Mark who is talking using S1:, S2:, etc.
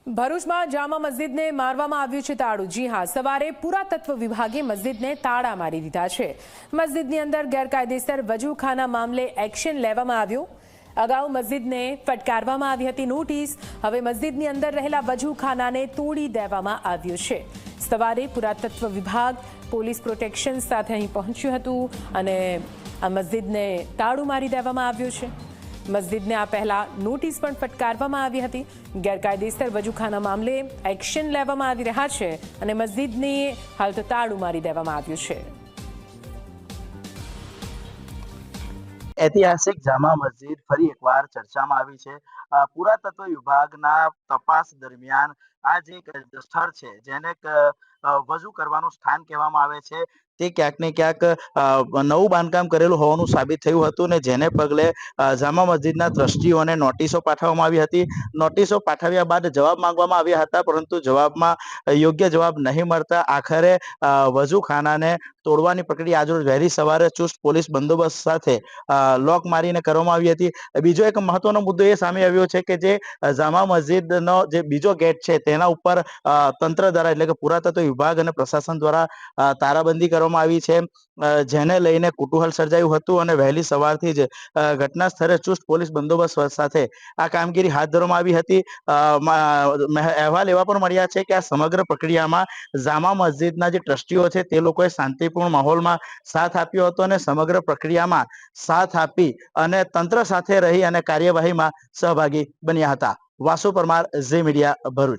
S1: ભરૂચમાં જામા મસ્જિદને મારવામાં આવ્યું છે તાળું। જી હા, સવારે પુરાતત્વ વિભાગે મસ્જિદને તાળા મારી દીધા છે। મસ્જિદની અંદર ગેરકાયદેસર વજૂખાના મામલે એક્શન લેવામાં આવ્યું। અગાઉ મસ્જિદને ફટકારવામાં આવી હતી નોટિસ। હવે મસ્જિદની અંદર રહેલા વજૂખાનાને તોડી દેવામાં આવ્યું છે। સવારે પુરાતત્વ વિભાગ પોલીસ પ્રોટેક્શન સાથે અહીં પહોંચ્યું હતું અને આ મસ્જિદને તાળું મારી દેવામાં આવ્યું છે। મસ્જિદને આ પહેલા નોટિસ પણ ફટકારવામાં આવી હતી। ગેરકાયદેસર વજૂખાના મામલે એક્શન લેવામાં આવી રહ્યા છે અને મસ્જિદને હાલ તો તાળું મારી દેવામાં આવ્યું છે।
S2: ऐतिहासिक जामा मस्जिद फरी एकवार चर्चाમાં આવી છે। પુરાતત્વ વિભાગના તપાસ દરમિયાન આ જે સ્થળ છે જેને વજુ કરવાનું સ્થાન કહેવામાં આવે છે તે ક્યાંક ને ક્યાંક નવું બાંધકામ કરેલું હોવાનું સાબિત થયું હતું ને જેને પગલે જામા મસ્જિદના ટ્રસ્ટીઓને નોટિસો પાઠવવામાં આવી હતી। નોટિસો પાઠવ્યા બાદ જવાબ માંગવામાં આવ્યા હતા, પરંતુ જવાબમાં યોગ્ય જવાબ નહીં મળતા આખરે વજૂખાનાને તોડવાની પ્રક્રિયા આજરોજ વહેલી સવારે ચુસ્ત પોલીસ બંદોબસ્ત સાથે લોક મારીને કરવામાં આવી હતી। બીજો એક મહત્વનો મુદ્દો એ સામે આવ્યો છે કે જે જામા મસ્જિદનો જે બીજો ગેટ છે તેના ઉપર તંત્ર દ્વારા એટલે કે પુરાતત્વ વિભાગ અને પ્રશાસન દ્વારા તારાબંધી કરવામાં આવી છે, જેને લઈને કુતૂહલ સર્જાયું હતું અને વહેલી સવારથી જ ઘટના સ્થળે ચુસ્ત પોલીસ બંદોબસ્ત સાથે આ કામગીરી હાથ ધરવામાં આવી હતી। અહેવાલ એવા પણ મળ્યા છે કે આ સમગ્ર પ્રક્રિયામાં જામા મસ્જિદના જે ટ્રસ્ટીઓ છે તે લોકોએ શાંતિપૂર્ણ માહોલમાં સાથ આપ્યો હતો અને સમગ્ર પ્રક્રિયામાં સાથ આપી અને તંત્ર સાથે રહી અને કાર્યવાહીમાં સહભાગી બન્યા હતા। વાસુ પરમાર, ઝી મીડિયા, ભરૂચ।